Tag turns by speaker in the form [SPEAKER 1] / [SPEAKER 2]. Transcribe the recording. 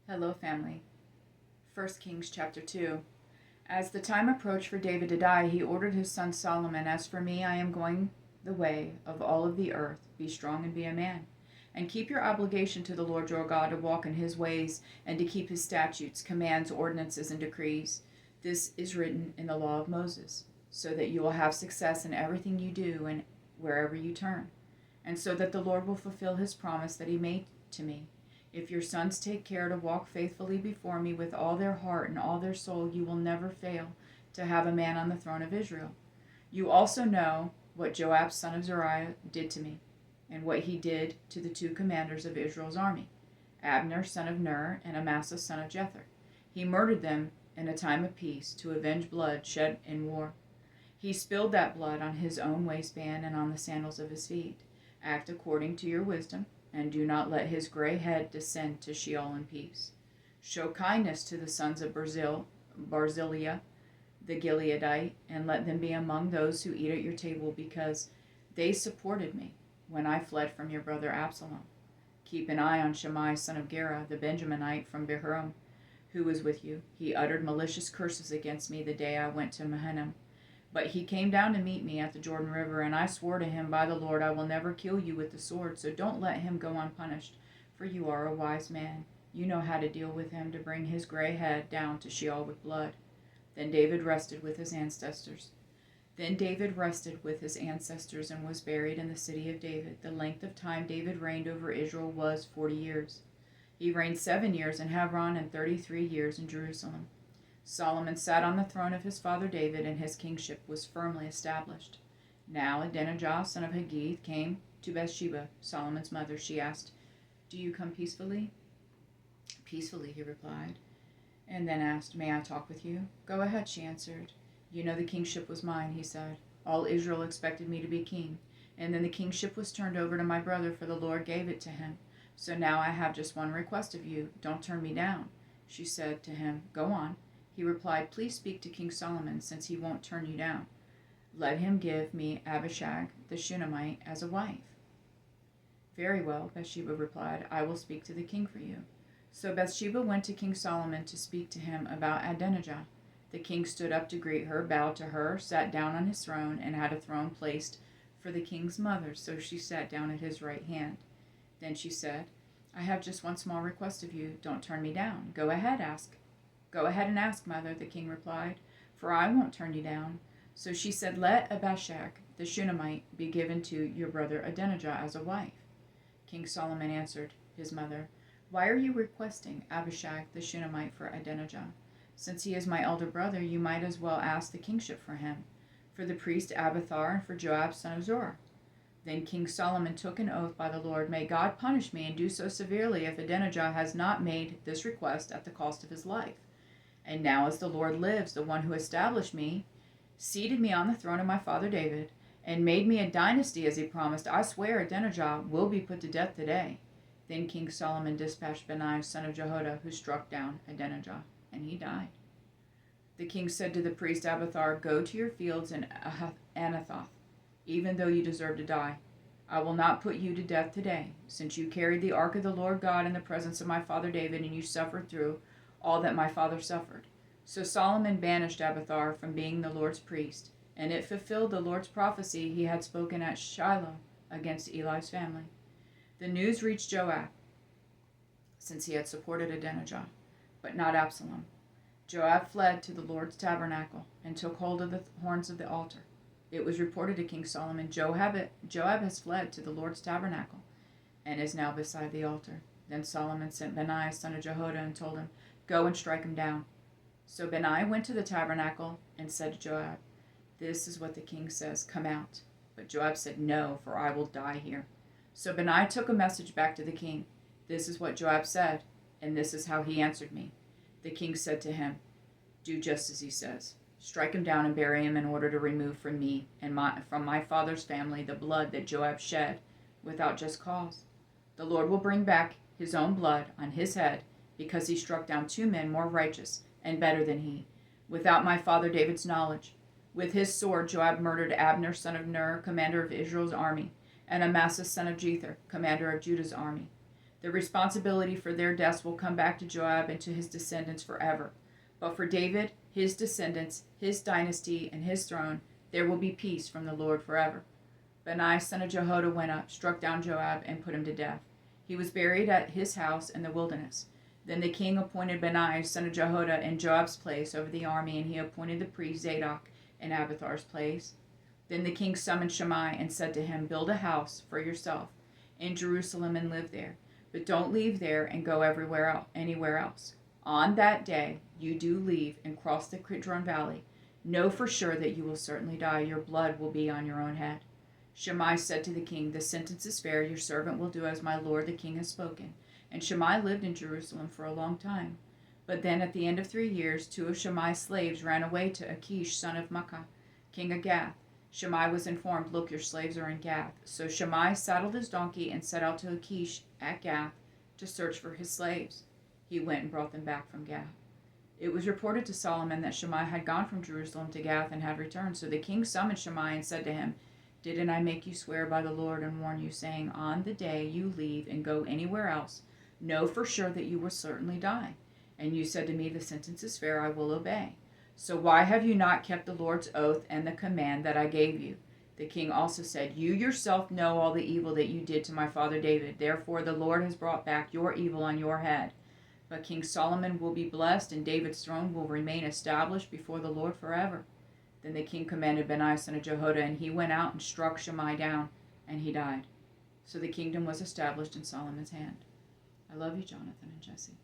[SPEAKER 1] Hello, family. 1 Kings chapter 2. As the time approached for David to die, he ordered his son Solomon, "As for me, I am going the way of all of the earth. Be strong and be a man. And keep your obligation to the Lord your God to walk in his ways and to keep his statutes, commands, ordinances, and decrees. This is written in the law of Moses, so that you will have success in everything you do and wherever you turn, and so that the Lord will fulfill his promise that he made to me. If your sons take care to walk faithfully before me with all their heart and all their soul, you will never fail to have a man on the throne of Israel. You also know what Joab son of Zeruiah did to me, and what he did to the two commanders of Israel's army, Abner son of Ner and Amasa son of Jether. He murdered them in a time of peace to avenge blood shed in war. He spilled that blood on his own waistband and on the sandals of his feet. Act according to your wisdom, and do not let his gray head descend to Sheol in peace. Show kindness to the sons of Barzillai the Gileadite, and let them be among those who eat at your table, because they supported me when I fled from your brother Absalom. Keep an eye on Shammai son of Gera, the Benjaminite from Behurim, who was with you. He uttered malicious curses against me the day I went to Mahanaim. But he came down to meet me at the Jordan River, and I swore to him by the Lord, I will never kill you with the sword, so don't let him go unpunished, for you are a wise man. You know how to deal with him to bring his gray head down to Sheol with blood." Then David rested with his ancestors and was buried in the city of David. The length of time David reigned over Israel was 40 years. He reigned 7 years in Hebron and 33 years in Jerusalem. Solomon sat on the throne of his father David, and his kingship was firmly established. Now Adonijah, son of Haggith, came to Bathsheba, Solomon's mother. She asked, "Do you come peacefully?" "Peacefully," he replied, and then asked, "May I talk with you?" "Go ahead," she answered. "You know the kingship was mine," he said. "All Israel expected me to be king, and then the kingship was turned over to my brother, for the Lord gave it to him. So now I have just one request of you. Don't turn me down." She said to him, "Go on." He replied, "Please speak to King Solomon, since he won't turn you down. Let him give me Abishag the Shunammite as a wife." "Very well," Bathsheba replied. "I will speak to the king for you." So Bathsheba went to King Solomon to speak to him about Adonijah. The king stood up to greet her, bowed to her, sat down on his throne, and had a throne placed for the king's mother, so she sat down at his right hand. Then she said, "I have just one small request of you. Don't turn me down. Go ahead and ask, mother," the king replied, "for I won't turn you down." So she said, "Let Abishag the Shunammite be given to your brother Adonijah as a wife." King Solomon answered his mother, "Why are you requesting Abishag the Shunammite for Adonijah? Since he is my elder brother, you might as well ask the kingship for him, for the priest Abiathar, and for Joab son of Zeruiah." Then King Solomon took an oath by the Lord, "May God punish me, and do so severely, if Adonijah has not made this request at the cost of his life. And now, as the Lord lives, the one who established me, seated me on the throne of my father David, and made me a dynasty as he promised, I swear Adonijah will be put to death today." Then King Solomon dispatched Benaiah son of Jehoiada, who struck down Adonijah, and he died. The king said to the priest Abiathar, "Go to your fields in Anathoth, even though you deserve to die. I will not put you to death today, since you carried the ark of the Lord God in the presence of my father David, and you suffered through all that my father suffered." So Solomon banished Abiathar from being the Lord's priest, and it fulfilled the Lord's prophecy he had spoken at Shiloh against Eli's family. The news reached Joab, since he had supported Adonijah, but not Absalom. Joab fled to the Lord's tabernacle and took hold of the horns of the altar. It was reported to King Solomon, Joab has fled to the Lord's tabernacle and is now beside the altar." Then Solomon sent Benaiah son of Jehoiada and told him, "Go and strike him down." So Benaiah went to the tabernacle and said to Joab, "This is what the king says, come out." But Joab said, "No, for I will die here." So Benaiah took a message back to the king. "This is what Joab said, and this is how he answered me." The king said to him, "Do just as he says. Strike him down and bury him, in order to remove from me and from my father's family the blood that Joab shed without just cause. The Lord will bring back his own blood on his head, because he struck down 2 men more righteous and better than he, without my father David's knowledge. With his sword Joab murdered Abner son of Ner, commander of Israel's army, and Amasa son of Jether, commander of Judah's army. The responsibility for their deaths will come back to Joab and to his descendants forever. But for David, his descendants, his dynasty, and his throne, there will be peace from the Lord forever. Benaiah son of Jehoiada went up, struck down Joab, and put him to death. He was buried at his house in the wilderness. Then the king appointed Benaiah son of Jehoiada in Joab's place over the army, and he appointed the priest Zadok in Abithar's place. Then the king summoned Shimei and said to him, "Build a house for yourself in Jerusalem and live there, but don't leave there and go anywhere else. On that day you do leave and cross the Kidron Valley. Know for sure that you will certainly die. Your blood will be on your own head." Shimei said to the king, "The sentence is fair. Your servant will do as my lord the king has spoken." And Shimei lived in Jerusalem for a long time. But then at the end of 3 years, 2 of Shimei's slaves ran away to Achish son of Maacah, king of Gath. Shimei was informed, "Look, your slaves are in Gath." So Shimei saddled his donkey and set out to Achish at Gath to search for his slaves. He went and brought them back from Gath. It was reported to Solomon that Shimei had gone from Jerusalem to Gath and had returned. So the king summoned Shimei and said to him, "Didn't I make you swear by the Lord and warn you, saying, on the day you leave and go anywhere else, know for sure that you will certainly die? And you said to me, 'The sentence is fair, I will obey.' So why have you not kept the Lord's oath and the command that I gave you?" The king also said, "You yourself know all the evil that you did to my father David. Therefore the Lord has brought back your evil on your head. But King Solomon will be blessed, and David's throne will remain established before the Lord forever." Then the king commanded Benaiah son of Jehoiada, and he went out and struck Shimei down, and he died. So the kingdom was established in Solomon's hand. I love you, Jonathan and Jesse.